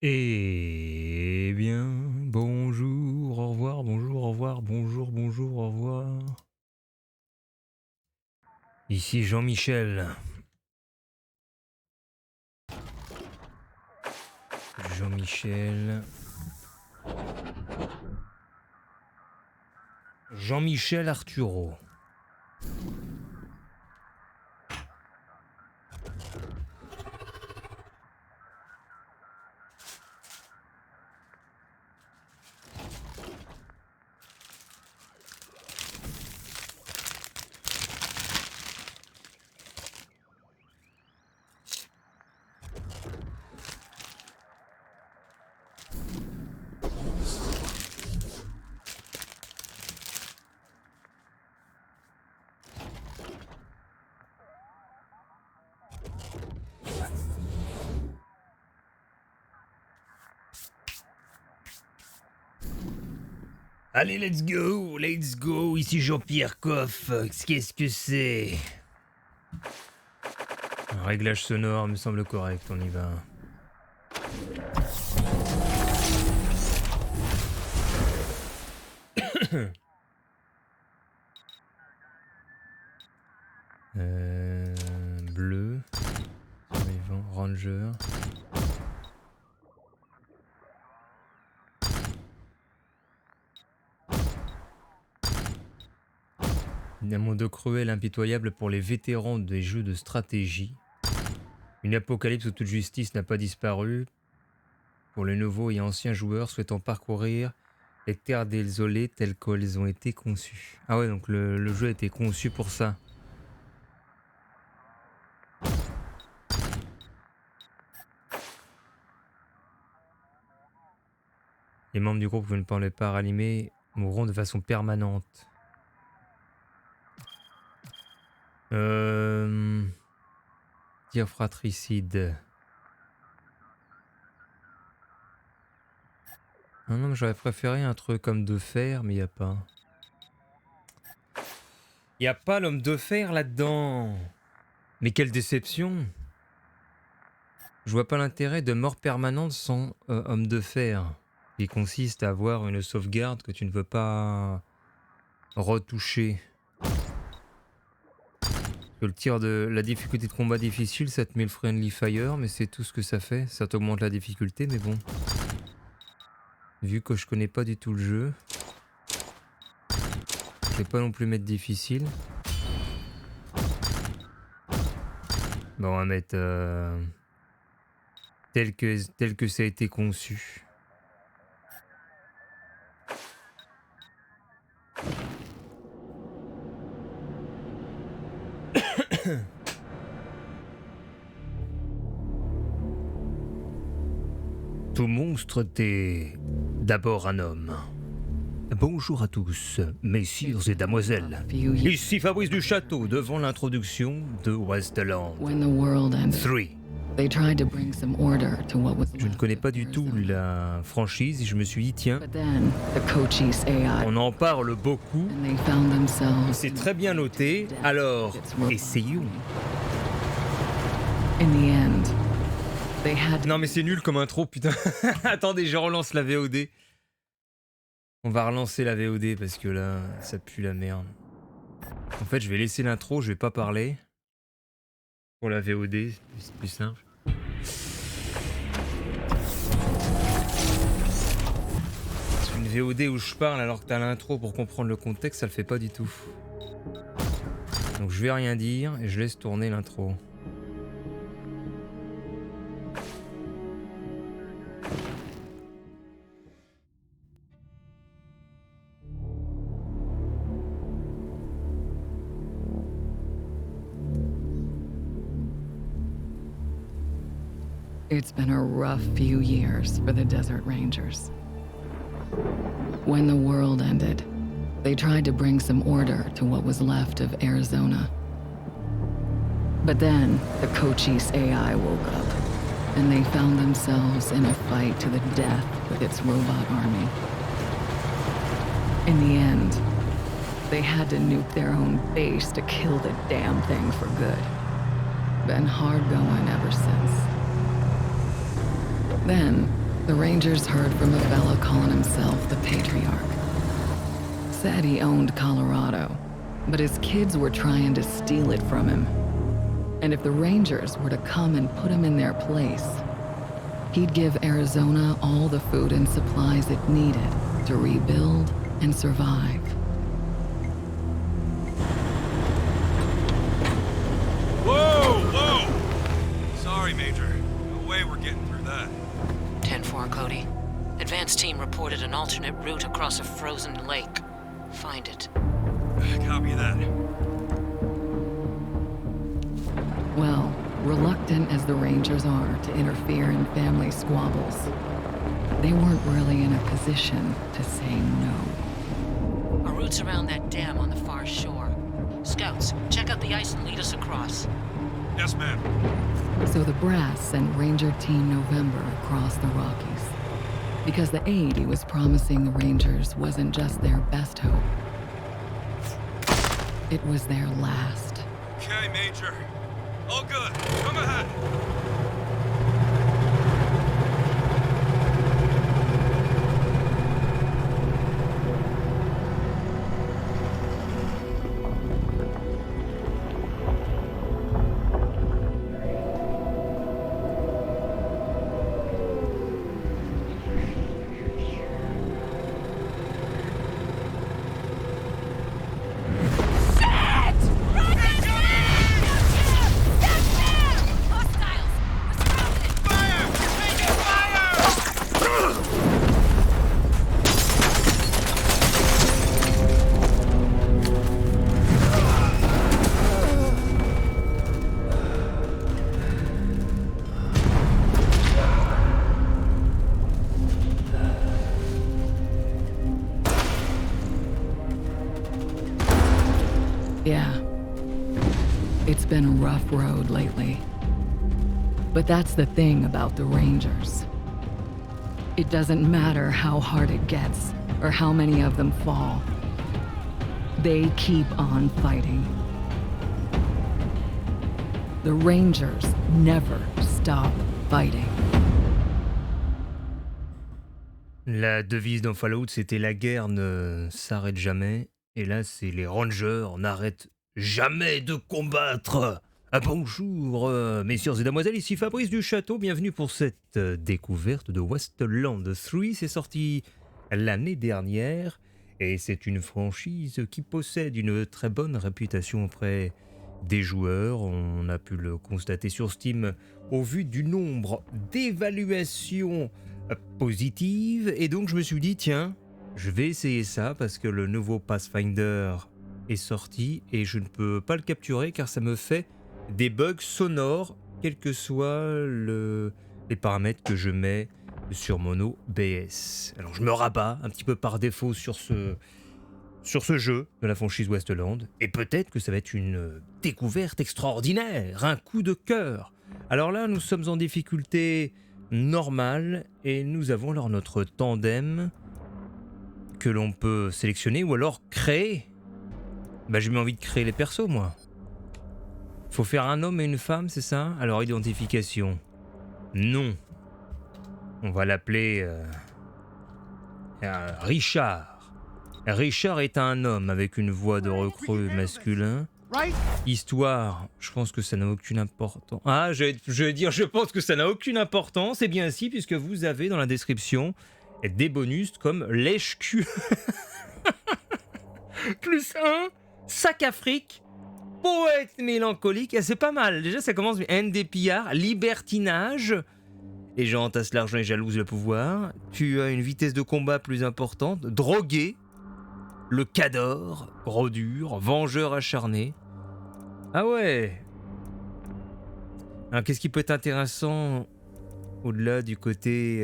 Eh bien, bonjour, au revoir, bonjour, au revoir, bonjour, bonjour, au revoir. Ici Jean-Michel. Jean-Michel. Jean-Michel Arturo. Allez, let's go, ici Jean-Pierre Coff. Qu'est-ce que c'est? Un réglage sonore me semble correct, on y va. Bleu, survivant, ranger. Un monde cruel, impitoyable pour les vétérans des jeux de stratégie. Une apocalypse où toute justice n'a pas disparu. Pour les nouveaux et anciens joueurs souhaitant parcourir les terres désolées telles qu'elles ont été conçues. Ah ouais, donc le jeu a été conçu pour ça. Les membres du groupe qui ne parlent pas rallimer mourront de façon permanente. Tir fratricide. Ah non, mais j'aurais préféré un truc comme de fer, mais y a pas. Y a pas l'homme de fer là-dedans. Mais quelle déception. Je vois pas l'intérêt de mort permanente sans homme de fer. Qui consiste à avoir une sauvegarde que tu ne veux pas retoucher. Le tir de la difficulté de combat difficile, ça te met le friendly fire, mais c'est tout ce que ça fait. Ça t'augmente la difficulté, mais bon. Vu que je connais pas du tout le jeu, je vais pas non plus mettre difficile. Bon, on va mettre tel que ça a été conçu. Tout monstre t'est d'abord un homme. Bonjour à tous, messieurs et damoiselles. Ici Fabrice du Château devant l'introduction de Westland 3. Je ne connais pas du tout la franchise et je me suis dit tiens, on en parle beaucoup, c'est très bien noté, alors essayons. Non mais c'est nul comme intro, putain. Attendez, je relance la VOD. On va relancer la VOD parce que là, ça pue la merde. En fait, je vais laisser l'intro, je vais pas parler. Pour la VOD, c'est plus simple. Une VOD où je parle alors que t'as l'intro pour comprendre le contexte, ça le fait pas du tout. Donc je vais rien dire et je laisse tourner l'intro. It's been a rough few years for the Desert Rangers. When the world ended, they tried to bring some order to what was left of Arizona. But then, the Cochise AI woke up, and they found themselves in a fight to the death with its robot army. In the end, they had to nuke their own base to kill the damn thing for good. Been hard going ever since. Then, The Rangers heard from a fella calling himself the Patriarch. Said he owned Colorado, but his kids were trying to steal it from him. And if the Rangers were to come and put him in their place, he'd give Arizona all the food and supplies it needed to rebuild and survive. Whoa! Sorry, Major. No way we're getting through that. 10-4, Cody. Advance team reported an alternate route across a frozen lake. Find it. Copy that. Well, reluctant as the Rangers are to interfere in family squabbles, they weren't really in a position to say no. Our route's around that dam on the far shore. Scouts, check out the ice and lead us across. Yes, ma'am. So the brass sent Ranger Team November across the Rockies, because the aid he was promising the Rangers wasn't just their best hope. It was their last. Okay, Major. All good. Come ahead. Yeah. It's been a rough road lately. But that's the thing about the Rangers. It doesn't matter how hard it gets or how many of them fall. They keep on fighting. The Rangers never stop fighting. La devise dans Fallout, c'était la guerre ne s'arrête jamais. Et là, c'est les Rangers n'arrêtent jamais de combattre. Ah, bonjour, messieurs et damoiselles, ici Fabrice du Château. Bienvenue pour cette découverte de Wasteland 3. C'est sorti l'année dernière et c'est une franchise qui possède une très bonne réputation auprès des joueurs. On a pu le constater sur Steam au vu du nombre d'évaluations positives. Et donc, je me suis dit, tiens, je vais essayer ça parce que le nouveau Pathfinder est sorti et je ne peux pas le capturer car ça me fait des bugs sonores, quels que soient les paramètres que je mets sur mon OBS. Alors je me rabats un petit peu par défaut sur ce jeu de la franchise Wasteland et peut-être que ça va être une découverte extraordinaire, un coup de cœur. Alors là, nous sommes en difficulté normale et nous avons alors notre tandem que l'on peut sélectionner ou alors créer. Bah j'ai mis envie de créer les persos moi. Faut faire un homme et une femme, c'est ça? Alors identification. Non. On va l'appeler Richard. Richard est un homme avec une voix de recrue masculin. Histoire, je pense que ça n'a aucune importance. Ah, je vais dire, je pense que ça n'a aucune importance. C'est bien si, puisque vous avez dans la description des bonus comme lèche-cul. Plus 1, sac Afrique, poète mélancolique. Ah, c'est pas mal. Déjà, ça commence bien. NDPR, libertinage. Les gens entassent l'argent et jalousent le pouvoir. Tu as une vitesse de combat plus importante. Drogué. Le cador, gros dur, vengeur acharné. Ah ouais. Alors qu'est-ce qui peut être intéressant au-delà du côté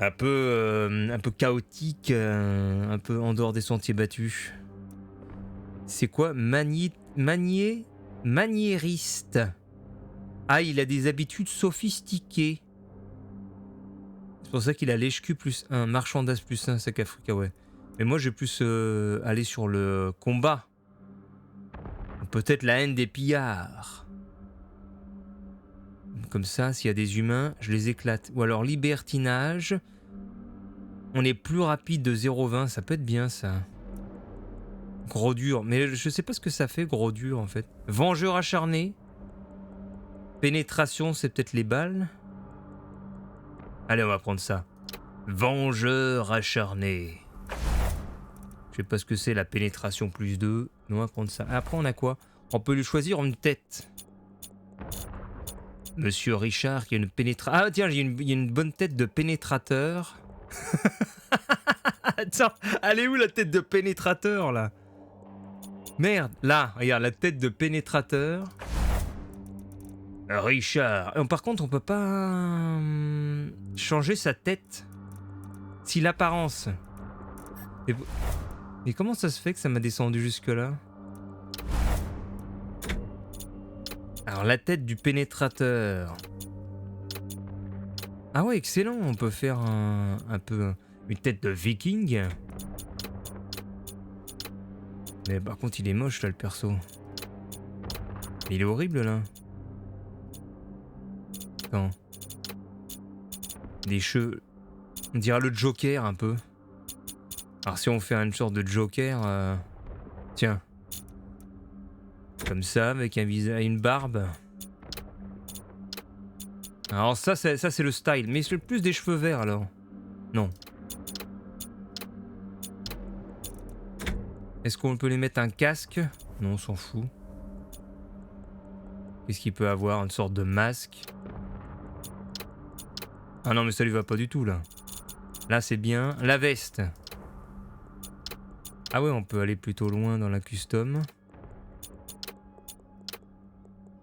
un peu chaotique, un peu en dehors des sentiers battus? C'est quoi? Maniériste. Ah, il a des habitudes sophistiquées. C'est pour ça qu'il a lèche-cul plus 1, marchandise plus 1, sac Africa, ouais. Mais moi, je vais plus aller sur le combat. Peut-être la haine des pillards. Comme ça, s'il y a des humains, je les éclate. Ou alors libertinage. On est plus rapide de 0,20, ça peut être bien ça. Gros dur, mais je sais pas ce que ça fait, gros dur en fait. Vengeur acharné. Pénétration, c'est peut-être les balles. Allez, on va prendre ça. Vengeur acharné. Je sais pas ce que c'est la pénétration plus 2, mais on va prendre ça. Après, on a quoi? On peut lui choisir une tête. Monsieur Richard qui a une pénétration. Ah tiens, il y a une bonne tête de pénétrateur. Attends, elle est où la tête de pénétrateur là? Merde, là, regarde la tête de pénétrateur. Richard. Par contre, on peut pas changer sa tête. Si l'apparence. Mais comment ça se fait que ça m'a descendu jusque là? Alors la tête du pénétrateur. Ah ouais, excellent, on peut faire un peu une tête de viking. Mais par contre il est moche là le perso. Il est horrible là. Attends. Des cheveux. On dirait le Joker un peu. Alors si on fait une sorte de Joker... Tiens. Comme ça, avec un visage, une barbe. Alors ça c'est le style. Mais c'est plus des cheveux verts alors. Non. Est-ce qu'on peut les mettre un casque? Non, on s'en fout. Qu'est-ce qu'il peut avoir? Une sorte de masque. Ah non mais ça lui va pas du tout là. Là c'est bien. La veste. Ah ouais, on peut aller plutôt loin dans la custom.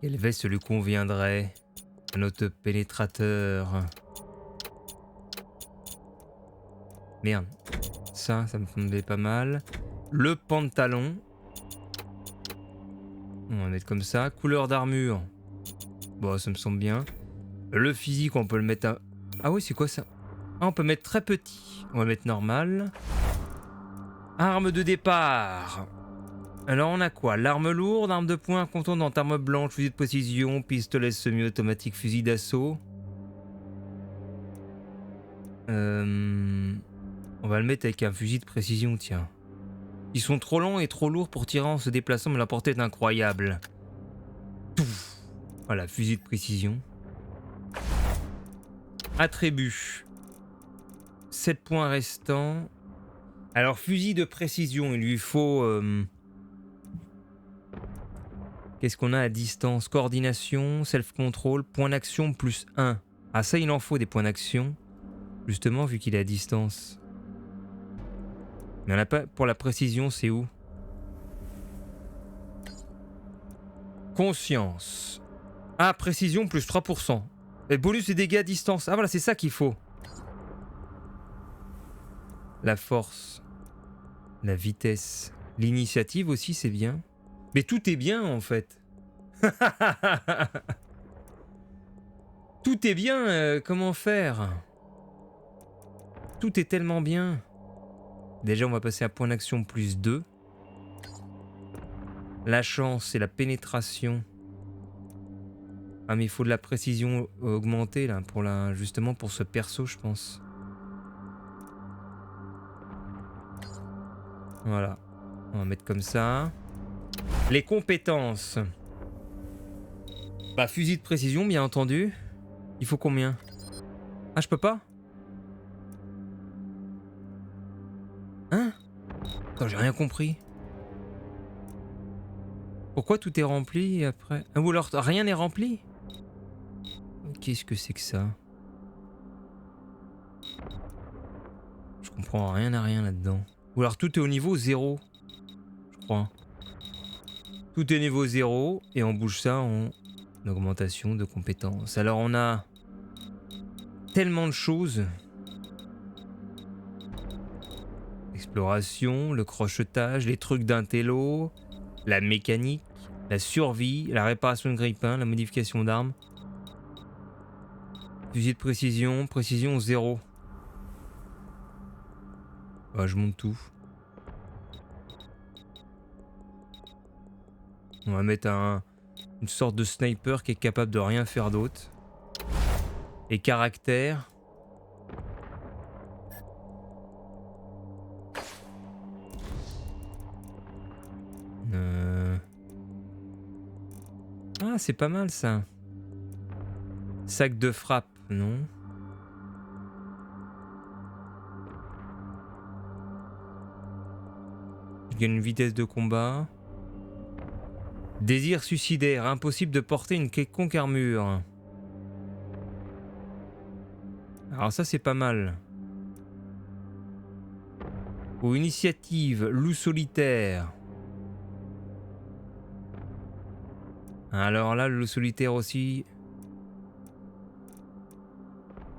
Quelle veste lui conviendrait à notre pénétrateur? Merde. Ça me semblait pas mal. Le pantalon. On va mettre comme ça. Couleur d'armure. Bon, ça me semble bien. Le physique, on peut le mettre à... Ah oui, c'est quoi ça? Ah, on peut mettre très petit. On va mettre normal. Arme de départ. Alors on a quoi? L'arme lourde, arme de poing contondante, arme blanche, fusil de précision, pistolet semi-automatique, fusil d'assaut. On va le mettre avec un fusil de précision, tiens. Ils sont trop longs et trop lourds pour tirer en se déplaçant, mais la portée est incroyable. Pouf. Voilà, fusil de précision. Attribut. 7 points restants. Alors, fusil de précision, il lui faut... Qu'est-ce qu'on a à distance? Coordination, self-control, point d'action plus 1. Ah ça, il en faut des points d'action. Justement, vu qu'il est à distance. Mais on n'a pas... Pour la précision, c'est où? Conscience. Ah, précision plus 3%. Et bonus des dégâts à distance. Ah voilà, c'est ça qu'il faut. La force. La vitesse. L'initiative aussi, c'est bien. Mais tout est bien, en fait. Tout est bien, comment faire? Tout est tellement bien. Déjà, on va passer à point d'action plus 2. La chance et la pénétration. Ah, mais il faut de la précision augmentée, là, pour justement pour ce perso, je pense. Voilà. On va mettre comme ça. Les compétences. Bah, fusil de précision, bien entendu. Il faut combien? Ah, je peux pas? Hein? Attends, j'ai rien compris. Pourquoi tout est rempli après? Ah, ou alors rien n'est rempli? Qu'est-ce que c'est que ça? Je comprends rien à rien là-dedans. Ou alors tout est au niveau 0. Je crois. Tout est niveau 0 et on bouge ça en augmentation de compétences. Alors on a tellement de choses. Exploration, le crochetage, les trucs d'intello, la mécanique, la survie, la réparation de grippin, la modification d'armes. Fusil de précision, précision 0. Ah, je monte tout. On va mettre une sorte de sniper qui est capable de rien faire d'autre. Et caractère. Ah, c'est pas mal ça. Sac de frappe, non. Je gagne une vitesse de combat. Désir suicidaire, impossible de porter une quelconque armure. Alors ça c'est pas mal. Ou initiative, loup solitaire. Alors là, le loup solitaire aussi.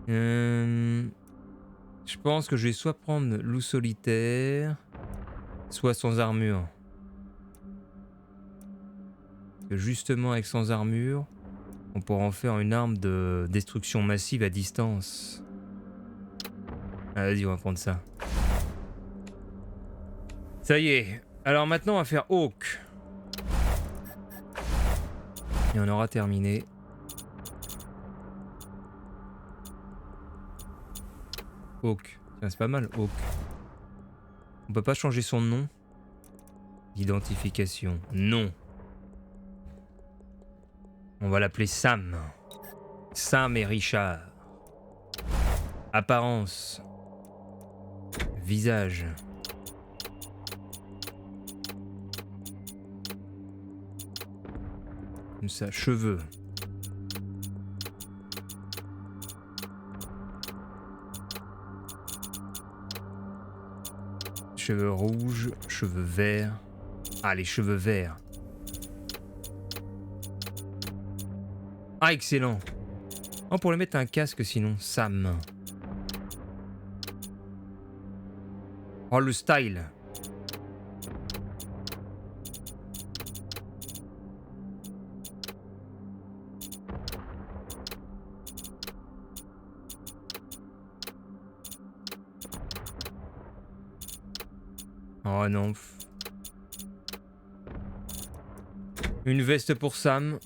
Je pense que je vais soit prendre loup solitaire, soit sans armure. Parce que justement avec sans armure, on pourra en faire une arme de destruction massive à distance. Ah, vas-y, on va prendre ça. Ça y est. Alors maintenant, on va faire Hawk. Et on aura terminé. Hawk. Tiens, c'est pas mal, Hawk. On peut pas changer son nom. Identification. Non. On va l'appeler Sam. Sam et Richard. Apparence. Visage. Comme ça, cheveux. Cheveux rouges, cheveux verts. Ah, les cheveux verts. Ah, excellent. On pourrait mettre un casque sinon. Sam. Oh, le style. Oh non. Une veste pour Sam.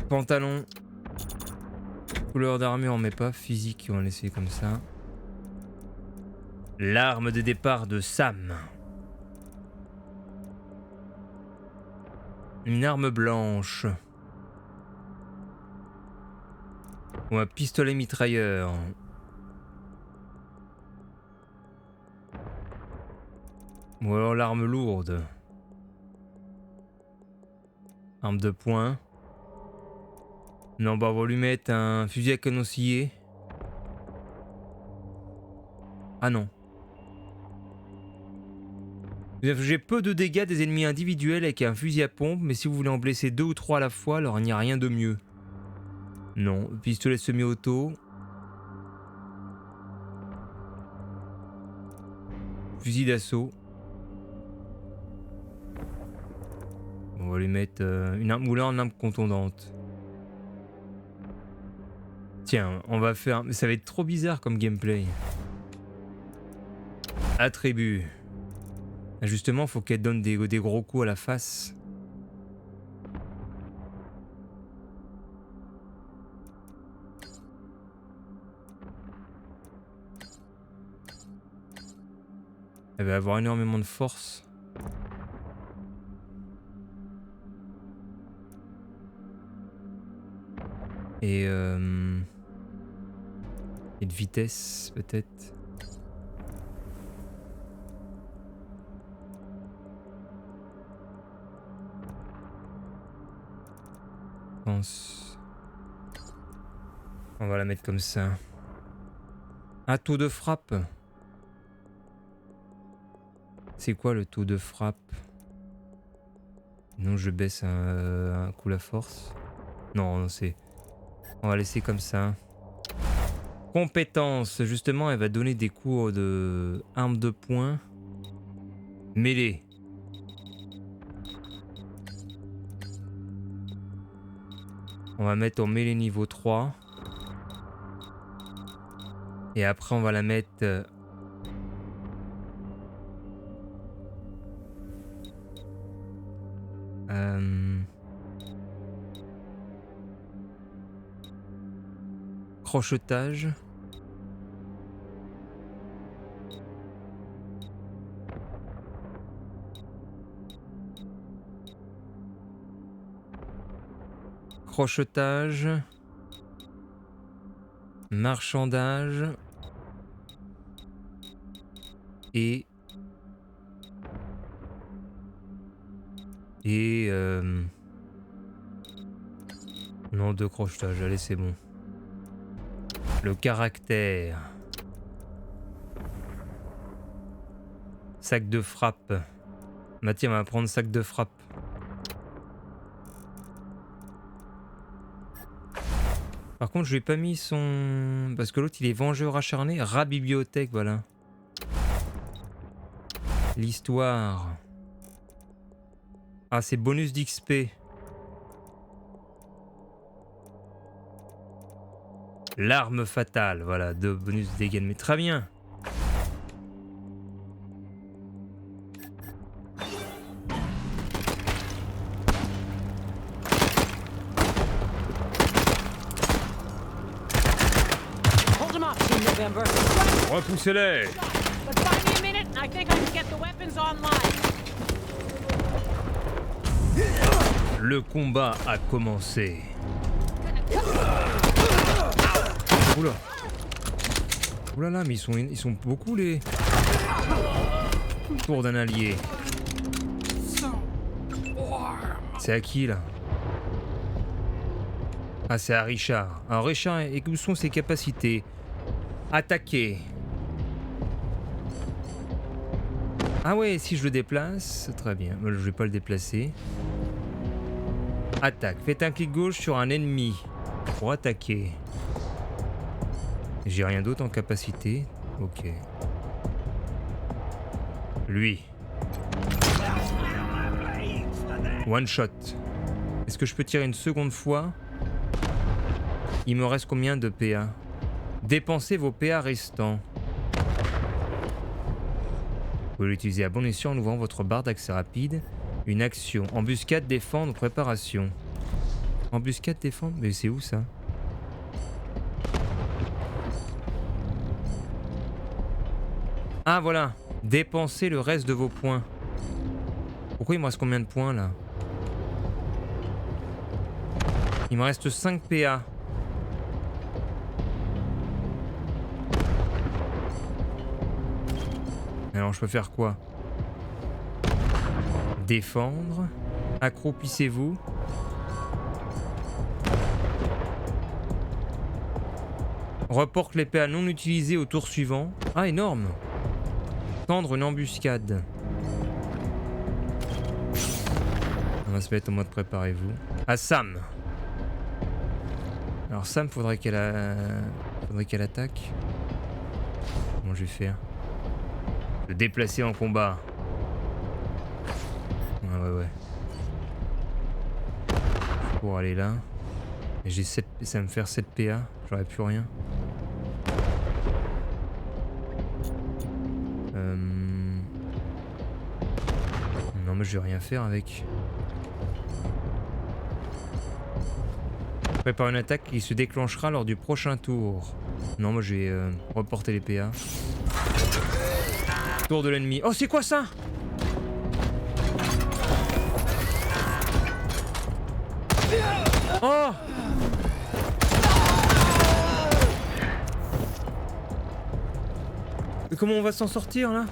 Pantalon. Couleur d'armure, on met pas. Physique, on va laisser comme ça. L'arme de départ de Sam. Une arme blanche. Ou un pistolet mitrailleur. Ou alors l'arme lourde. Arme de poing. Non, bah on va lui mettre un fusil à canon scié. Ah non. J'ai peu de dégâts des ennemis individuels avec un fusil à pompe, mais si vous voulez en blesser 2 ou 3 à la fois, alors il n'y a rien de mieux. Non, pistolet semi-auto. Fusil d'assaut. On va lui mettre une arme moulin en arme contondante. Tiens, on va faire... Ça va être trop bizarre comme gameplay. Attribut. Justement, faut qu'elle donne des gros coups à la face. Elle va avoir énormément de force. Et de vitesse, peut-être. Je pense. On va la mettre comme ça. Un taux de frappe. C'est quoi le taux de frappe? Non, je baisse un coup la force. Non, c'est... On va laisser comme ça. Compétence. Justement, elle va donner des coups de arme de poing. Mêlée. On va mettre au mêlée niveau 3. Et après, on va la mettre... Crochetage. Crochetage. Marchandage. Et non, de crochetage, allez c'est bon. Le caractère. Sac de frappe. Mathieu va prendre sac de frappe. Par contre je lui ai pas mis son... Parce que l'autre il est vengeur acharné. Rat bibliothèque, voilà. L'histoire. Ah, c'est bonus d'XP. L'arme fatale, voilà, 2 bonus de dégâts, mais très bien. Hold him off, Team November. Repoussez-les. But find me a minute and I think I can get the weapons online. Le combat a commencé. Oula. Oula là, mais ils sont beaucoup les... Tour d'un allié. C'est à qui là? Ah, c'est à Richard. Alors Richard, et où sont ses capacités? Attaquer. Ah ouais, si je le déplace, très bien. Je vais pas le déplacer. Attaque. Faites un clic gauche sur un ennemi pour attaquer. J'ai rien d'autre en capacité. Ok. Lui. One shot. Est-ce que je peux tirer une seconde fois? Il me reste combien de PA? Dépensez vos PA restants. Vous pouvez l'utiliser à bon escient en ouvrant votre barre d'accès rapide. Une action. Embuscade, défendre, préparation. Embuscade, défendre? Mais c'est où ça? Ah voilà. Dépensez le reste de vos points. Pourquoi il me reste combien de points là? Il me reste 5 PA. Alors je peux faire quoi? Défendre. Accroupissez-vous. Reporte les PA non utilisés au tour suivant. Ah, énorme. Tendre une embuscade. On va se mettre en mode préparez-vous. Ah, Sam. Alors Sam, faudrait qu'elle attaque. Comment je vais faire? Se déplacer en combat. Ouais. Pour aller là. Et j'ai 7... Ça va me faire 7 PA. J'aurais plus rien. Non mais je vais rien faire avec. Prépare une attaque qui se déclenchera lors du prochain tour. Non moi je vais reporter les PA. Tour de l'ennemi. Oh c'est quoi ça? Oh! Mais comment on va s'en sortir là?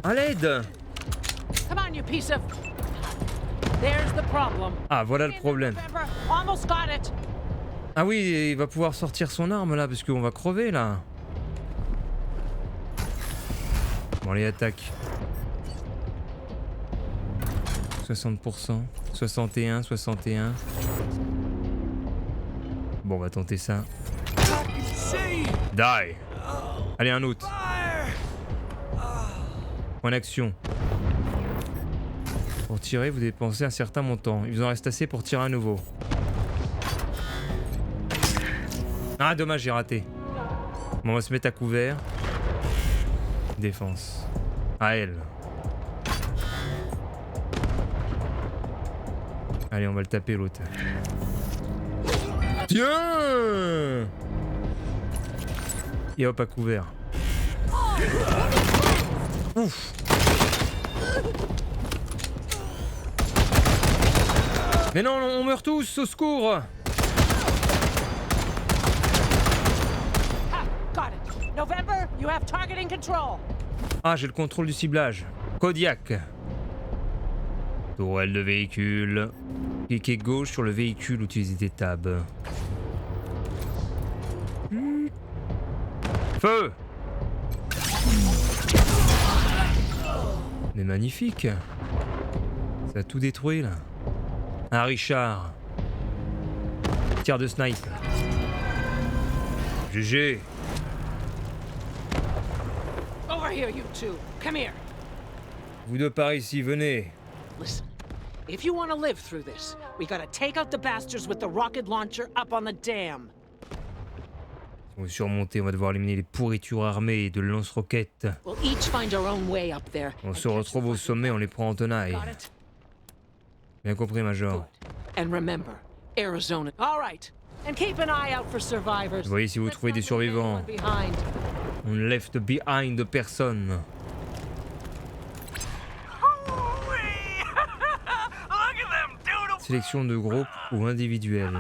À l'aide! Come on, you piece of... There's the problem. Ah voilà le problème. November, almost got it. Ah oui, il va pouvoir sortir son arme là parce qu'on va crever là. Bon allez attaque. 60%, 61, 61. Bon on va tenter ça. Die. Allez un autre. Point d'action. Pour tirer, vous dépensez un certain montant. Il vous en reste assez pour tirer à nouveau. Ah dommage, j'ai raté. Bon, on va se mettre à couvert. Défense. À elle. Allez, on va le taper l'autre. Tiens! Et hop, à couvert. Ouf! Mais non, on meurt tous, au secours! Ha! Got it. November, you have targeting control. Ah, j'ai le contrôle du ciblage. Kodiak. Tourelle de véhicule. Cliquez gauche sur le véhicule, utilisez des tabs. Feu! Mais magnifique! Ça a tout détruit là. Un Richard. Tir de snipe. GG. Over here, you two. Come here. Vous deux par ici, venez. Listen. If you want to live through this, we gotta take out the bastards with the rocket launcher up on the dam. On va surmonter, on va devoir éliminer les pourritures armées de lance-roquettes. We'll each find our own way up there. On se retrouve au sommet, on les prend en tenaille. Got it? Bien compris, Major. Good. And remember, Arizona. All right. And keep an eye out for survivors. Voyez si vous trouvez des survivants. Let's not leave anyone behind. On ne left behind de personne. Sélection de groupe ou individuel.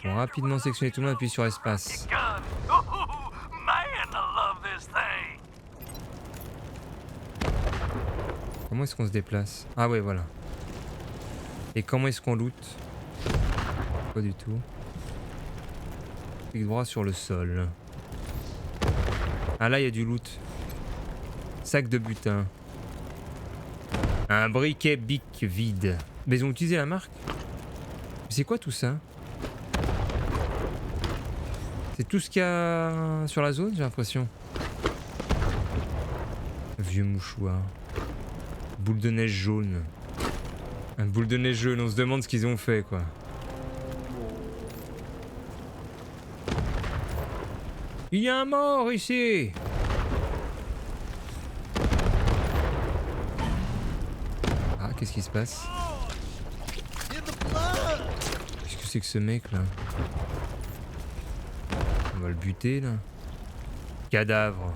Pour rapidement sélectionner tout le monde, appuie sur espace. Comment est-ce qu'on se déplace? Ah ouais, voilà. Et comment est-ce qu'on loot? Pas du tout. Clic droit sur le sol. Ah là, il y a du loot. Sac de butin. Un briquet bic vide. Mais ils ont utilisé la marque? C'est quoi tout ça? C'est tout ce qu'il y a sur la zone, j'ai l'impression. Vieux mouchoir. Boule de neige jaune. Un boule de neige jaune, on se demande ce qu'ils ont fait, quoi. Il y a un mort ici! Ah, qu'est-ce qui se passe? Qu'est-ce que c'est que ce mec là? On va le buter là. Cadavre.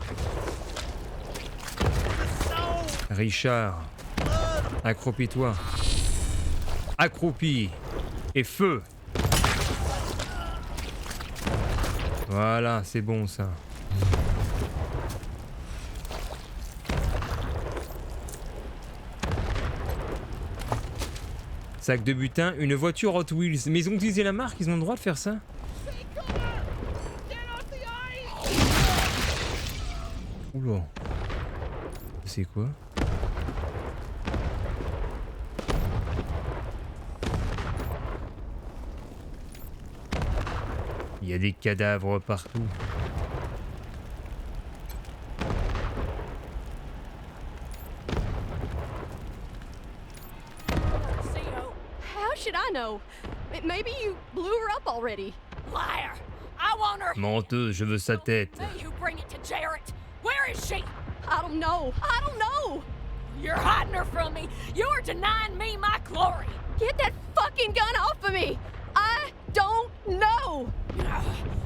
Richard. Accroupis-toi. Accroupi. Et feu. Voilà, c'est bon ça. Sac de butin, une voiture Hot Wheels. Mais ils ont utilisé la marque, ils ont le droit de faire ça? Oula. C'est quoi? Il y a des cadavres partout. How should I know? Maybe you blew her up already. Liar! I want her. Menteuse, je veux sa tête. Me who bring it to Jarrett. Where is she? I don't know. I don't know. You're hiding her from me. You're denying me my glory. Get that fucking gun off of me. I don't know.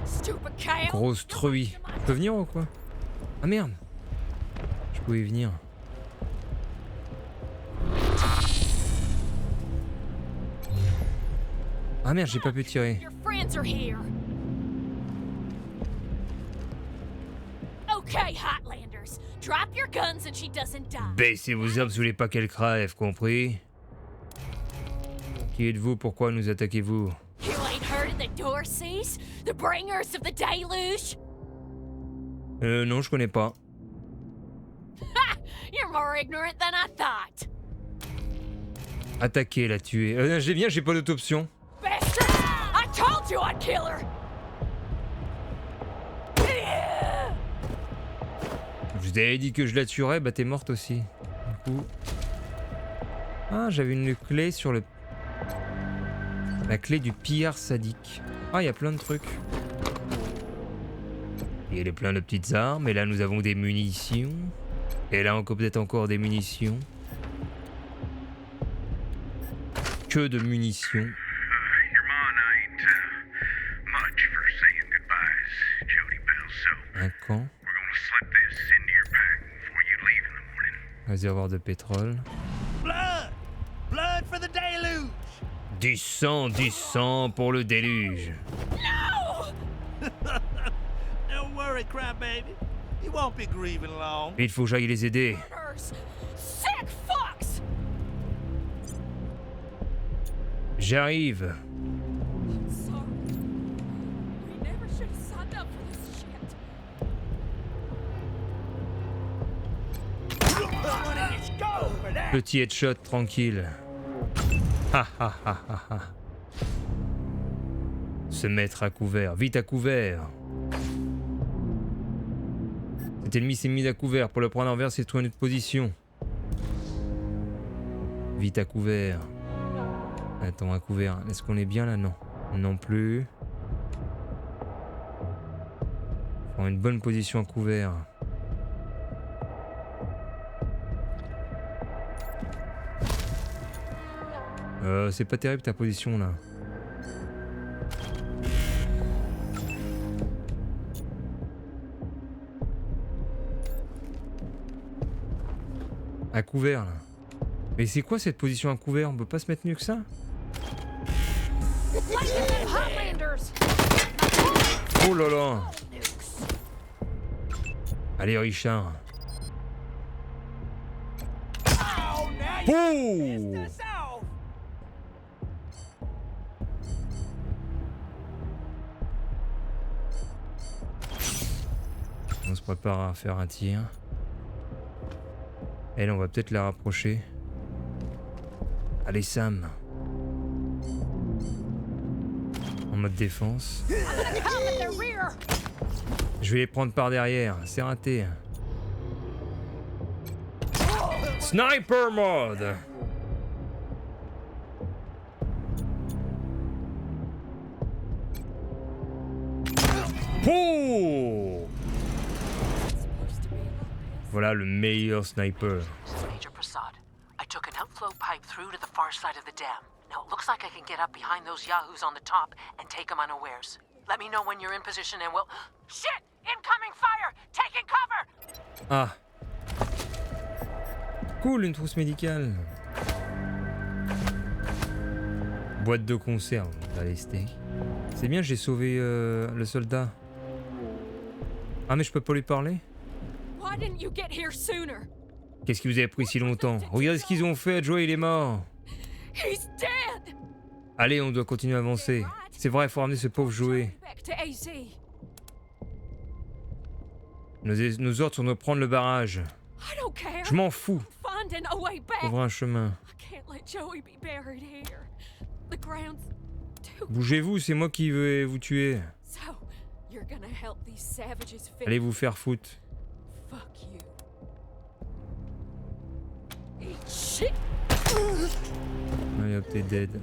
Stupid cow. Grosse truie. Je peux venir ou quoi? Ah merde. Je pouvais venir. Ah merde, j'ai pas pu tirer. Your friends are here. Okay, Hotlanders. Drop your guns and she doesn't die. Baissez vos armes, si vous voulez pas qu'elle crève, compris? Qui êtes-vous? Pourquoi nous attaquez-vous? You ain't heard of the Dorseys? The bringers of the deluge? Non, je connais pas. Ha! You're more ignorant than I thought. Attaquer, la tuer. J'ai bien, j'ai pas d'autre option. Bastard! I told you I'd kill her! Je vous avais dit que je la tuerais, bah t'es morte aussi. Du coup... Ah, j'avais une clé sur le... La clé du pillard sadique. Ah, il y a plein de trucs. Il y a plein de petites armes, et là nous avons des munitions. Et là encore peut-être encore des munitions. Que de munitions. Your ma and I ain't much for saying goodbyes, Jody Bell, so Un camp. we're gonna slip this into your pack before you leave in the morning. Réservoir de pétrole. Blood! Blood for the deluge! Du sang pour le déluge. Don't worry, crybaby. You won't be grieving long. Il faut que j'aille les aider. Nurse. Sick fucks! J'arrive. Sorry. We never should have signed up for this shit. Petit headshot tranquille. Ha ha ha ha ha. Se mettre à couvert. Vite à couvert. Cet ennemi s'est mis à couvert. Pour le prendre en envers, c'est trouver une autre position. Vite à couvert. Attends, à couvert. Est-ce qu'on est bien là? Non. Non plus. Prends une bonne position à couvert. C'est pas terrible ta position là. À couvert là. Mais c'est quoi cette position à couvert? On peut pas se mettre mieux que ça? Oh là là. Allez Richard. Oh! On se prépare à faire un tir. Elle, on va peut-être la rapprocher. Allez Sam. En mode défense. Je vais les prendre par derrière. C'est raté. Sniper mode. Oh! Voilà le meilleur sniper. Major Prasad, I took an outflow pipe through to the far side of the dam. Now it looks like I can get up behind those yahoos on the top and take them unawares. Let me know when you're in position and we'll... Shit! Incoming fire! Taking cover! Ah. Cool, une trousse médicale. Boîte de conserve. Allez, steak. C'est bien, j'ai sauvé le soldat. Ah, mais je peux pas lui parler? Why didn't you get here sooner? Qu'est-ce qui vous a pris si longtemps? Regardez ce qu'ils ont fait, Joey il est mort. He's dead! Allez, on doit continuer à avancer. C'est vrai, il faut ramener ce pauvre Joey. Back to AZ. Nos ordres sont de prendre le barrage. I don't care. Je m'en fous. Finding a way back. Trouver un chemin. I can't let Joey be buried here. The ground's too... Bougez-vous, c'est moi qui vais vous tuer. So, you're gonna help these savages Allez vous faire foutre. Fuck you. Eat shit! Allez hop, t'es dead.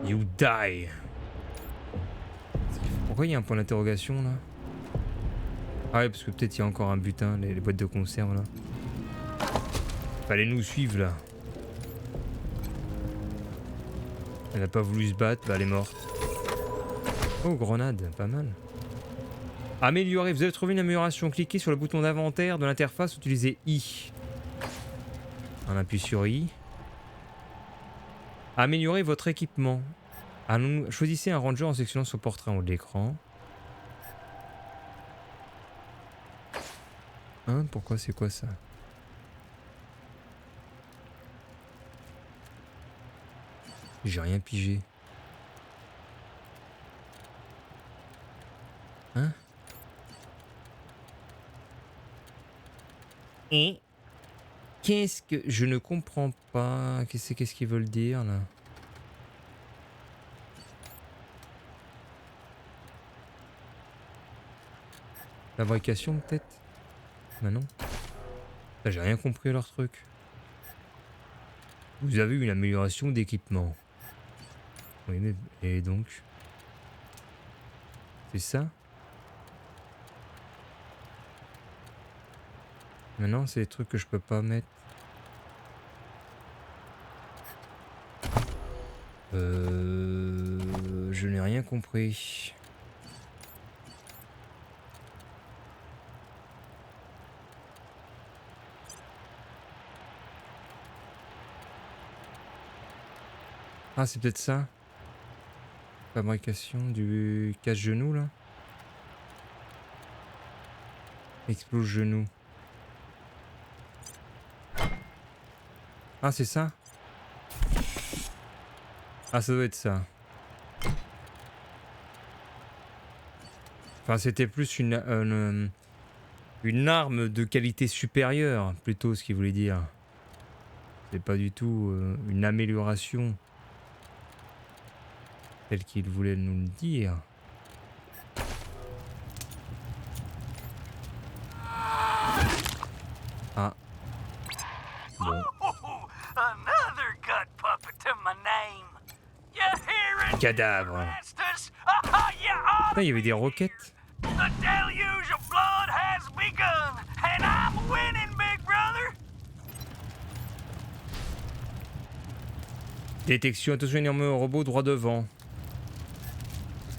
You die. Pourquoi il y a un point d'interrogation là? Ah ouais, parce que peut-être il y a encore un butin, les boîtes de conserve là. Fallait nous suivre là. Elle a pas voulu se battre, bah elle est morte. Oh, grenade, pas mal. Améliorer, vous avez trouvé une amélioration. Cliquez sur le bouton d'inventaire de l'interface, utilisez I. On appuie sur I. Améliorer votre équipement. Choisissez un ranger en sélectionnant son portrait en haut de l'écran. Hein, pourquoi c'est quoi ça? J'ai rien pigé. Hein? Et qu'est-ce que... Je ne comprends pas. Qu'est-ce qu'ils veulent dire là? Fabrication peut-être? Bah non. J'ai rien compris à leur truc. Vous avez eu une amélioration d'équipement. Oui mais... Et donc? C'est ça. Maintenant, c'est des trucs que je peux pas mettre. Je n'ai rien compris. Ah, c'est peut-être ça. Fabrication du cache-genou, là. Explose genou. Ah, c'est ça? Ah, ça doit être ça. Enfin, c'était plus une arme de qualité supérieure, plutôt, ce qu'il voulait dire. C'est pas du tout une amélioration. Tel qu'il voulait nous le dire. Ah. Bon. Another gut puppet to my name. You hear it? Cadavre. Bastards? You ought Putain, il y avait des roquettes. The deluge of blood has begun, and I'm winning, big brother. Détection, attention, énorme robot droit devant.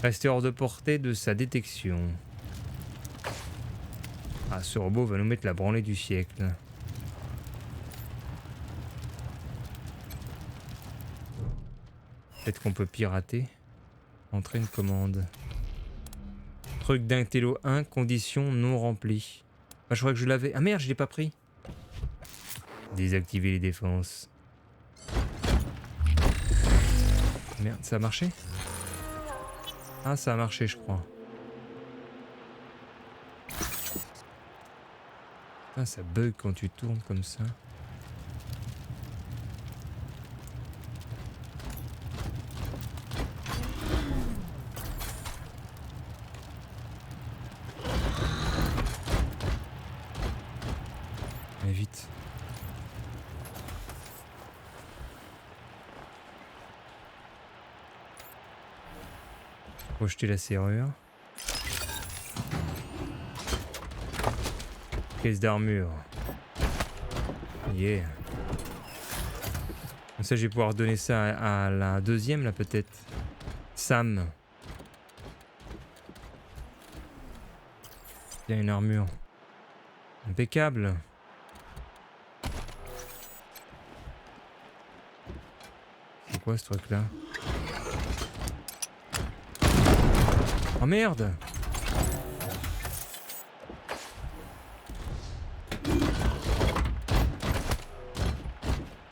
Restez hors de portée de sa détection. Ah, ce robot va nous mettre la branlée du siècle. Peut-être qu'on peut pirater. Entrer une commande. Truc d'intello 1, condition non remplie. Ah, je crois que je l'avais. Ah merde, je l'ai pas pris. Désactiver les défenses. Merde, ça a marché? Ah, ça a marché, je crois. Putain, ça bug quand tu tournes comme ça. Allez, vite. Rejeter la serrure. Caisse d'armure. Yeah. Comme ça, je vais pouvoir donner ça à la deuxième, là, peut-être. Sam. Il y a une armure. Impeccable. C'est quoi ce truc-là? Oh merde!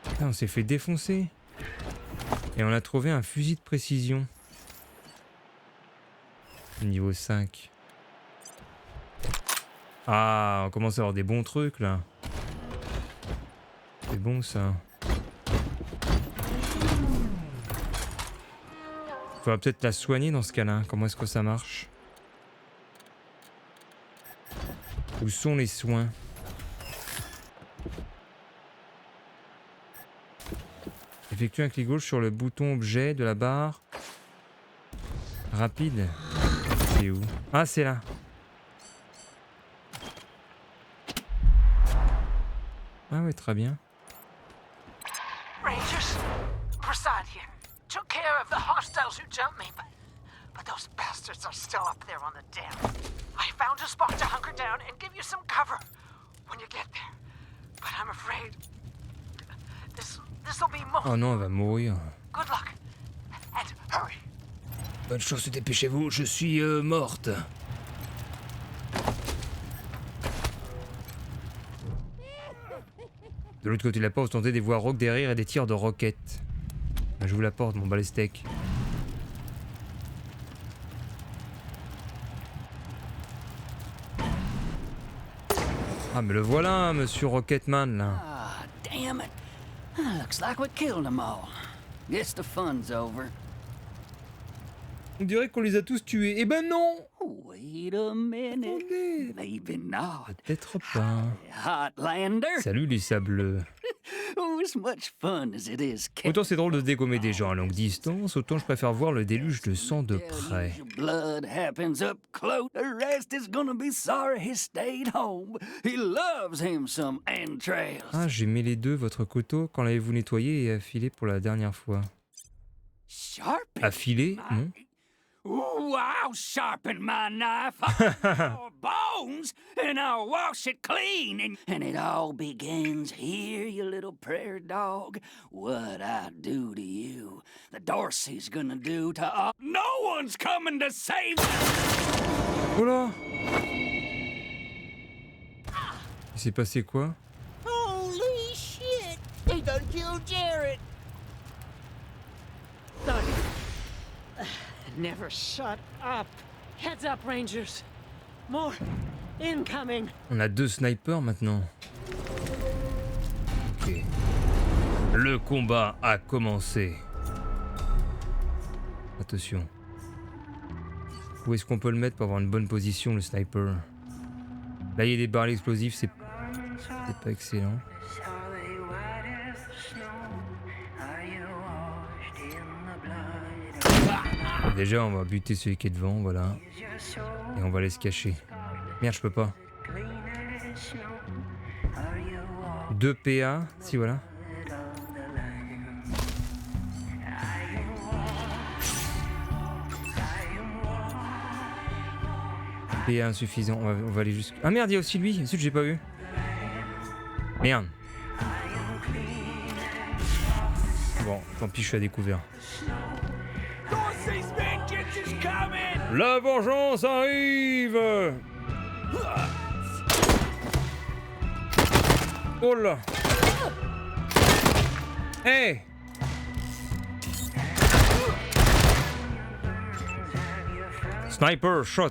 Putain, on s'est fait défoncer. Et on a trouvé un fusil de précision. Niveau 5. Ah, on commence à avoir des bons trucs là. C'est bon ça. Faudra peut-être la soigner dans ce cas-là. Comment est-ce que ça marche? Où sont les soins? Effectue un clic gauche sur le bouton objet de la barre. Rapide. C'est où? Ah, c'est là. Ah ouais, très bien. Rangers, Prasad here. Took care of the hostiles who jumped me, but those bastards are still up there on the dam. I found a spot to hunker down and give you some cover when you get there. But I'm afraid this'll be more. Oh non, elle va mourir. Good luck and hurry. Bonne chance, dépêchez-vous, je suis morte. De l'autre côté de la porte, vous entendez des voix rauques derrière et des tirs de roquettes. Je vous la porte, mon balestec. Ah, mais le voilà, monsieur Rocketman, là. Ah, damn it. Looks like we killed them all. Guess the fun's over. On dirait qu'on les a tous tués. Eh ben non! Wait a minute. Attendez. Maybe not. Peut-être pas. Hotlander. Salut les sableux. Oh, as much fun as it is Autant c'est drôle de dégommer des gens à longue distance, autant je préfère voir le déluge de sang de près. Your blood happens up close. The rest is gonna be sorry he stayed home. He loves him some entrails. Ah, j'ai mêlé deux, votre couteau. Quand l'avez-vous nettoyé et affilé pour la dernière fois? Sharp. Affilé? Non. Ooh, I'll sharpen my knife on bones, and I'll wash it clean, and it all begins here, you little prairie dog. What I do to you, the Dorsey's gonna do to all. No one's coming to save you. Oh là! Il s'est passé quoi? Holy shit! They done killed Jared! Never shut up. Heads up, Rangers. More incoming. On a deux snipers maintenant. Ok. Le combat a commencé. Attention. Où est-ce qu'on peut le mettre pour avoir une bonne position, le sniper? Là, il y a des barils explosifs, c'est pas excellent. Déjà, on va buter celui qui est devant, voilà. Et on va aller se cacher. Merde, je peux pas. 2 PA, si voilà. PA insuffisant, on va aller jusqu'à... Ah merde, il y a aussi lui, celui que j'ai pas vu. Merde. Bon, tant pis, je suis à découvert. La vengeance arrive! Oh là! Hey! Sniper shot!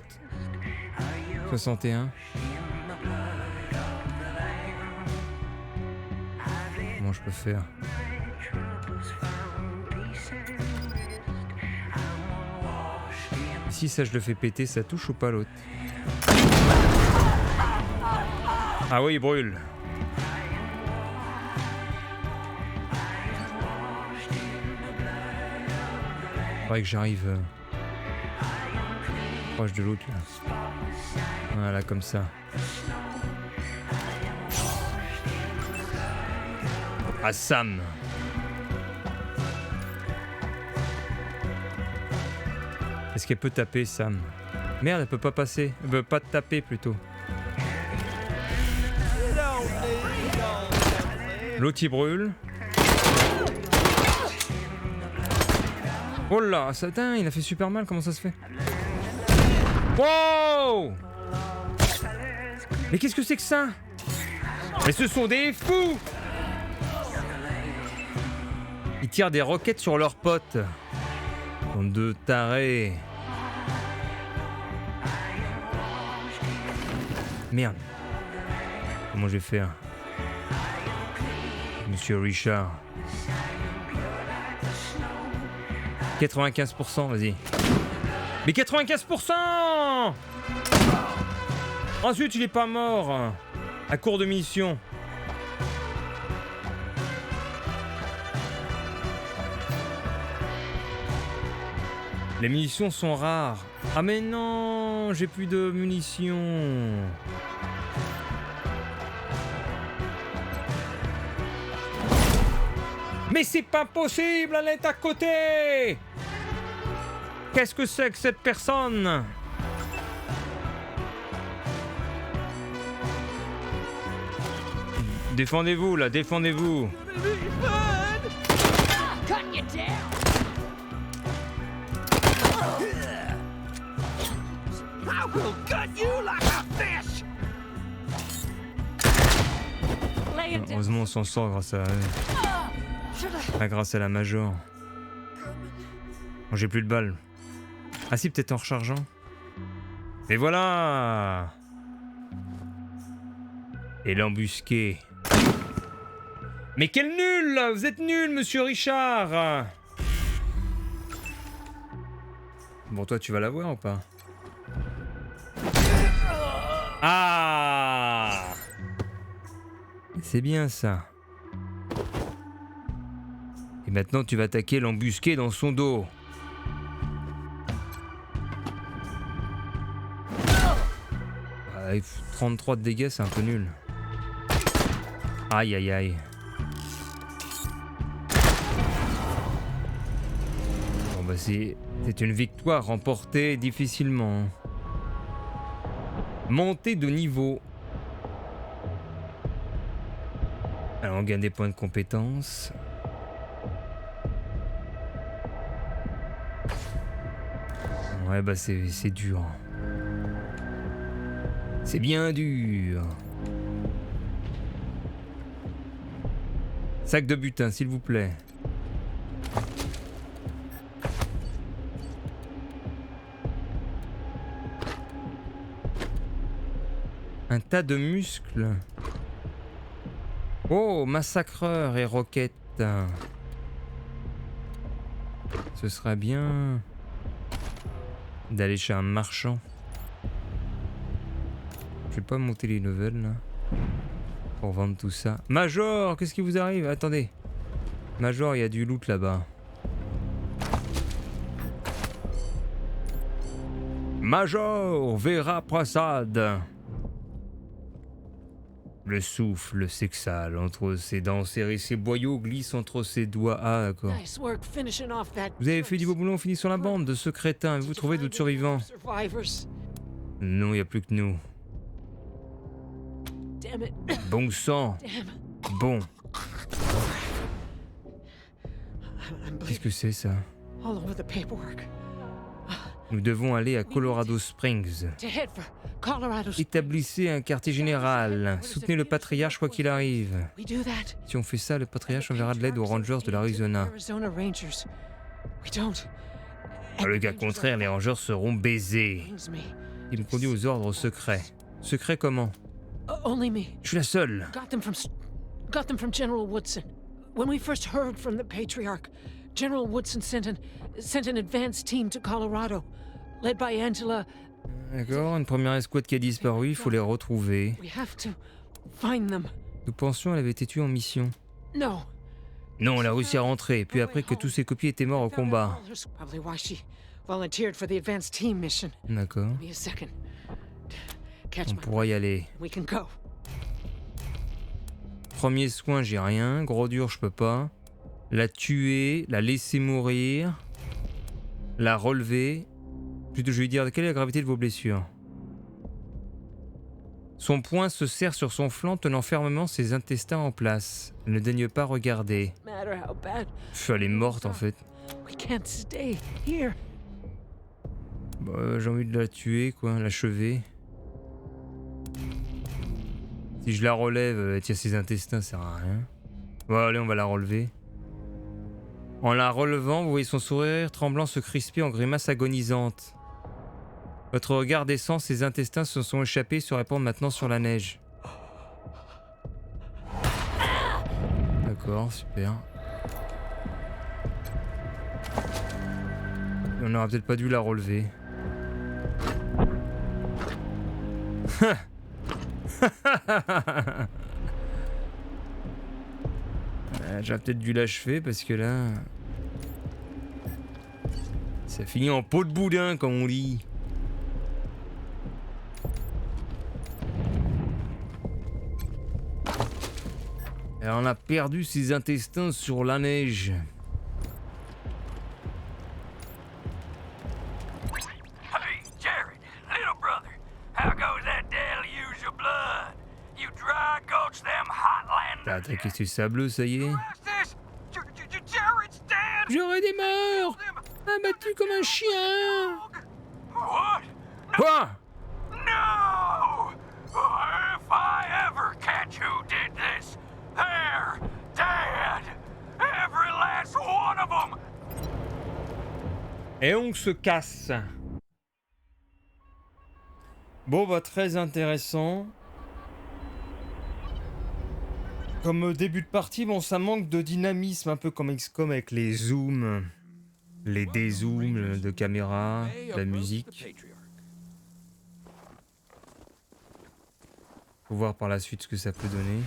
61. Comment je peux faire? Si ça je le fais péter, ça touche ou pas l'autre? Ah oui, il brûle. Faudrait que j'arrive proche de l'autre là. Voilà, comme ça. Ah, Sam. Est-ce qu'elle peut taper, Sam? Merde, elle peut pas passer. Elle peut pas taper, plutôt. L'autre, il brûle. Oh là, ça, il a fait super mal. Comment ça se fait? Wow! Mais qu'est-ce que c'est que ça? Mais ce sont des fous! Ils tirent des roquettes sur leurs potes. Bande de tarés. Merde. Comment je vais faire? Monsieur Richard. 95%, vas-y. Mais 95%! Ensuite, il est pas mort. À court de munitions. Les munitions sont rares. Ah mais non, j'ai plus de munitions. Mais c'est pas possible, elle est à côté. Qu'est-ce que c'est que cette personne? Défendez-vous là, défendez-vous. Heureusement on s'en sort grâce à grâce à la Major. Bon, j'ai plus de balles. Ah si, peut-être en rechargeant. Et voilà. Et l'embusqué. Mais quel nul là. Vous êtes nul, monsieur Richard. Bon, toi, tu vas la voir ou pas? Ah! C'est bien ça. Et maintenant, tu vas attaquer l'embusqué dans son dos. Ouais, 33 de dégâts, c'est un peu nul. Aïe, aïe, aïe. Bon, bah, c'est une victoire remportée difficilement. Montée de niveau. Alors, on gagne des points de compétence. Ouais, bah, c'est dur. C'est bien dur. Sac de butin, s'il vous plaît. Un tas de muscles. Oh, massacreur et roquette. Ce serait bien d'aller chez un marchand. Je vais pas monter les levels là pour vendre tout ça. Major, qu'est-ce qui vous arrive? Attendez. Major, il y a du loot là-bas. Major Vera Prasad. Le souffle s'exhale entre ses dents serrées, ses boyaux glissent entre ses doigts. Ah, d'accord. Nice work finishing off that. Vous avez fait du beau boulot en finissant la bande de ce crétin. Avez-vous trouvé d'autres survivants? Survivors. Non, il n'y a plus que nous. Damn it. Bon sang. Damn. Bon. I'm Qu'est-ce que c'est ça? all over the paperwork. Nous devons aller à Colorado Springs. To head for Colorado. Établissez un quartier général. Soutenez le patriarche quoi qu'il arrive. We do that. Si on fait ça, le patriarche enverra de l'aide aux Rangers de l'Arizona. Arizona Rangers. We don't. Dans le cas contraire, les Rangers seront baisés. Brings me. Il me conduit aux ordres secrets. Secrets comment? Only me. Je suis la seule. Got them from General Woodson. When we first heard from the Patriarch, General Woodson sent an advance team to Colorado, led by Angela. D'accord, une première escouade qui a disparu, il faut les retrouver. We have to find them. Nous pensions qu'elle avait été tuée en mission. No. Non, elle a réussi à rentrer, puis après que tous ses copies étaient morts au combat. Probably why she volunteered for the advance team mission. D'accord. Give me a second. Catch On my pourra y aller. We can go. Premier soin, j'ai rien. Gros dur, je peux pas. La tuer, la laisser mourir. La relever. Plutôt, je vais lui dire quelle est la gravité de vos blessures. Son poing se serre sur son flanc, tenant fermement ses intestins en place. Elle ne daigne pas regarder. Matter how bad. Pff, elle est morte en fait. We can't stay here. Bah, j'ai envie de la tuer, quoi, l'achever. Si je la relève, elle tire ses intestins, ça sert à rien. Bon, allez, on va la relever. En la relevant, vous voyez son sourire tremblant se crisper en grimace agonisante. Votre regard descend, ses intestins se sont échappés et se répandent maintenant sur la neige. D'accord, super. On n'aurait peut-être pas dû la relever. J'aurais peut-être dû l'achever parce que là... ça finit en peau de boudin comme on dit. Et on a perdu ses intestins sur la neige. Hey, Jared, little brother, how goes that deluge of blood? You dry gulch them Hotlanders. T'as attaqué ce sableux, ça y est. Jared's dead. J'aurais des morts. Abattu comme un chien. What? Quoi? No! If I ever catch who did this, they're dead. Every last one of them. Et on se casse. Bon, bah, très intéressant. Comme début de partie, bon, ça manque de dynamisme, un peu comme XCOM avec les zooms. Les dézooms de caméra, la musique. Faut voir par la suite ce que ça peut donner.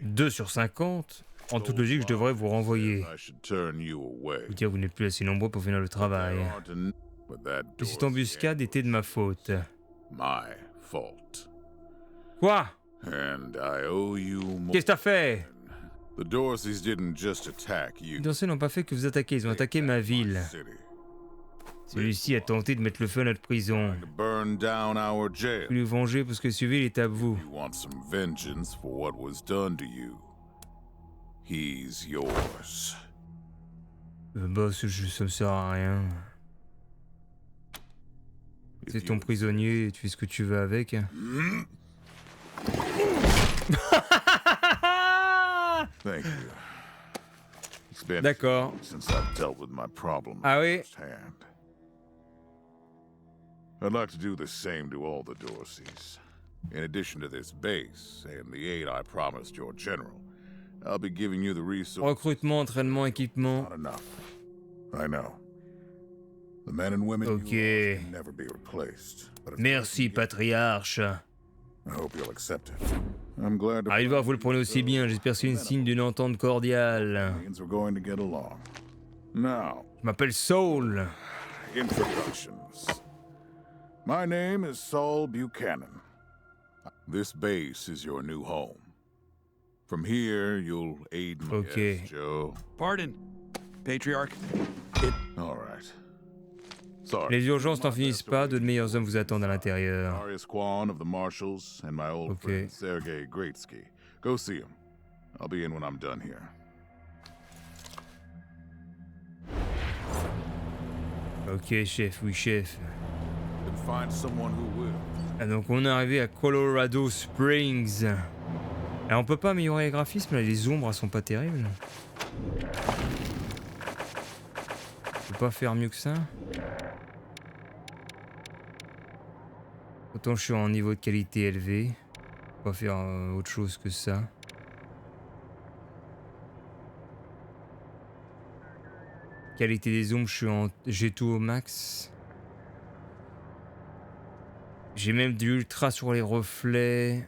2 sur 50. En toute logique, je devrais vous renvoyer. Vous dire, vous n'êtes plus assez nombreux pour finir le travail. Et cette embuscade était de ma faute. Quoi? Qu'est-ce que t'as fait? Les Dorsey n'ont pas fait que vous attaquer, ils ont attaqué ma ville. Celui-ci a tenté de mettre le feu à notre prison. Vous voulez vous venger parce que ce ville est à vous. Boss, ça me sert à rien. C'est ton prisonnier, tu fais ce que tu veux avec. D'accord. Ah oui. I'd like to do the same to all the Dorseys. In addition to this base and the aid I promised your general, I'll be giving you the resources. Recrutement, entraînement, équipement. Not enough. I know. The men and women you can never be replaced. Merci, patriarche. I hope you'll accept it. I'm glad to Arrive voir, vous le prenez aussi bien. J'espère que c'est une signe d'une entente cordiale. we're going to get along. Now, Je m'appelle Saul. introductions. My name is Saul Buchanan. This base is your new home. From here, you'll aid me, Okay. yes, Joe. Pardon, Patriarch. All right. Sorry. Les urgences n'en finissent pas, de meilleurs hommes vous attendent à l'intérieur. Darius Kwan of the Marshals and my old Okay. friend Sergei Greatsky. Go see him. I'll be in when I'm done here. Ok, chef, oui, chef. Then find someone who will. Ah, donc on est arrivé à Colorado Springs. Alors on peut pas améliorer les graphismes, là, les ombres elles sont pas terribles. On peut pas faire mieux que ça. Autant je suis en niveau de qualité élevé. On peut pas faire autre chose que ça. Qualité des ombres, j'ai tout au max. J'ai même du ultra sur les reflets.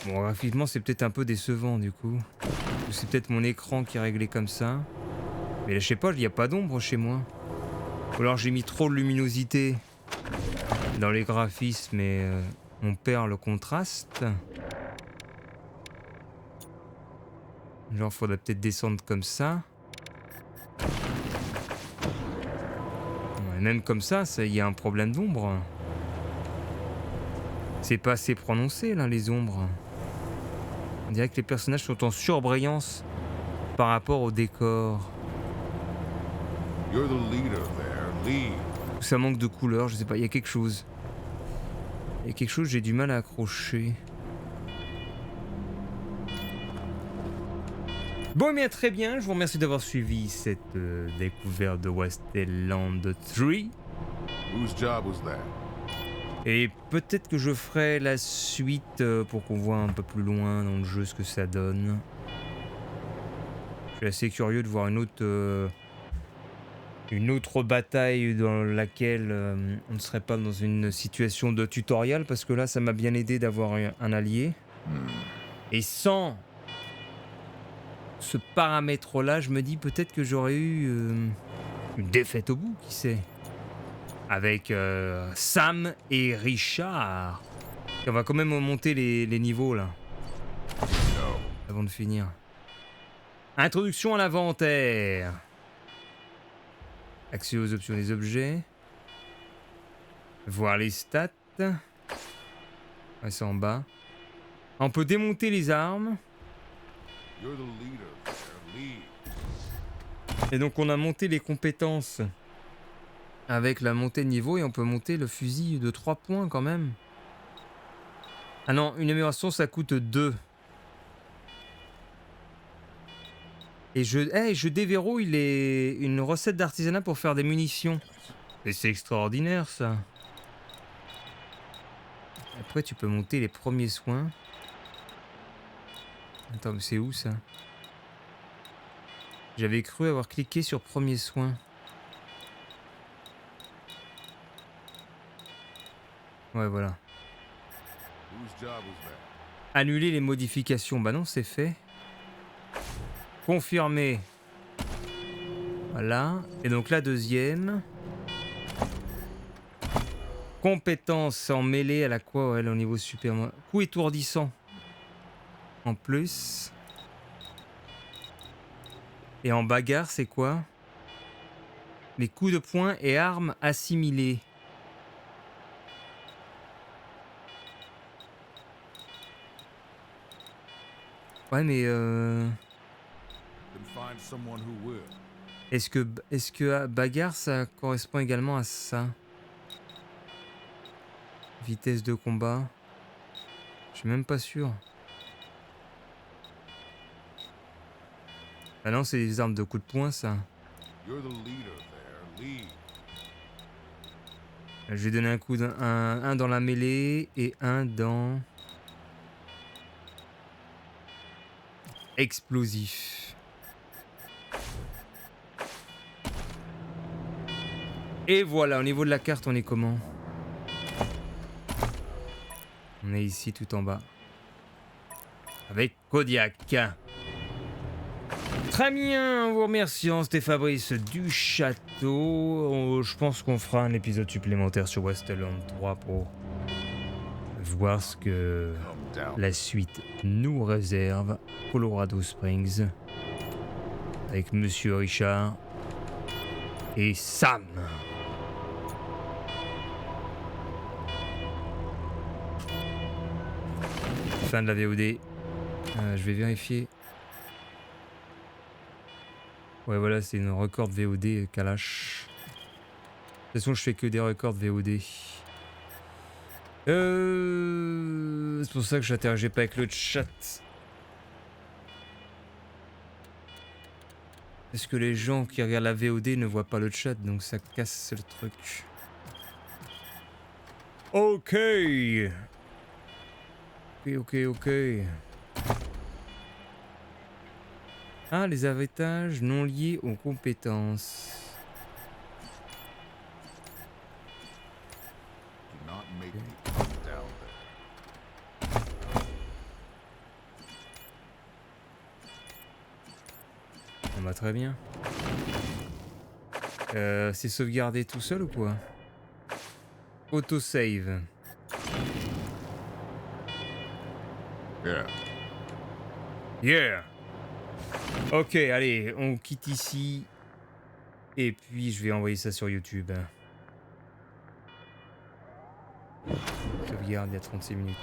Bon, graphiquement, c'est peut-être un peu décevant du coup. Ou c'est peut-être mon écran qui est réglé comme ça. Mais là, je sais pas, il n'y a pas d'ombre chez moi. Ou alors j'ai mis trop de luminosité dans les graphismes et on perd le contraste. Genre, faudrait peut-être descendre comme ça. Ouais, même comme ça, il y a un problème d'ombre. C'est pas assez prononcé là, les ombres. On dirait que les personnages sont en surbrillance par rapport au décor. You're the leader there. Lead. Ça manque de couleur, je sais pas, il y a quelque chose. Il y a quelque chose, j'ai du mal à accrocher. Bon, bien, très bien, je vous remercie d'avoir suivi cette découverte de Wasteland 3. Whose job was that? Et peut-être que je ferai la suite pour qu'on voit un peu plus loin dans le jeu ce que ça donne. Je suis assez curieux de voir une autre bataille dans laquelle on ne serait pas dans une situation de tutoriel, parce que là ça m'a bien aidé d'avoir un allié. Et sans ce paramètre là, je me dis peut-être que j'aurais eu une défaite au bout, qui sait. Avec Sam et Richard. Et on va quand même monter les niveaux là. Avant de finir. Introduction à l'inventaire. Accès aux options des objets. Voir les stats. Ouais, c'est en bas. On peut démonter les armes. You're the leader there. Lead. Et donc on a monté les compétences avec la montée de niveau, et on peut monter le fusil de 3 points quand même. Ah non, une amélioration ça coûte 2. Et je déverrouille une recette d'artisanat pour faire des munitions. Et c'est extraordinaire ça. Après tu peux monter les premiers soins. Attends, mais c'est où ça? J'avais cru avoir cliqué sur premier soin. Ouais, voilà. Annuler les modifications. Bah non, c'est fait. Confirmer. Voilà. Et donc la deuxième. Compétence en mêlée, elle a quoi? Ouais, elle est au niveau super. Coup étourdissant. En plus. Et en bagarre, c'est quoi? Les coups de poing et armes assimilées. Ouais, mais est-ce que bagarre, ça correspond également à ça? Vitesse de combat. Je suis même pas sûr. Ah non, c'est des armes de coups de poing, ça. Je vais donner un coup un dans la mêlée et un dans... explosif. Et voilà, au niveau de la carte, on est comment? On est ici tout en bas. Avec Kodiak. Très bien, en vous remerciant, c'était Fabrice du Château. Je pense qu'on fera un épisode supplémentaire sur Wasteland 3 pour voir ce que la suite nous réserve. Colorado Springs. Avec Monsieur Richard et Sam. Fin de la VOD. Je vais vérifier. Ouais, voilà, c'est une record VOD Kalash. De toute façon, je fais que des records VOD. C'est pour ça que j'interagis pas avec le chat. Parce que les gens qui regardent la VOD ne voient pas le chat, donc ça casse le truc. Ok. Ok. Ah, les avantages non liés aux compétences. On va très bien. C'est sauvegardé tout seul ou quoi? Autosave. Yeah. Ok, allez, on quitte ici. Et puis je vais envoyer ça sur YouTube. Sauvegarde il y a 36 minutes.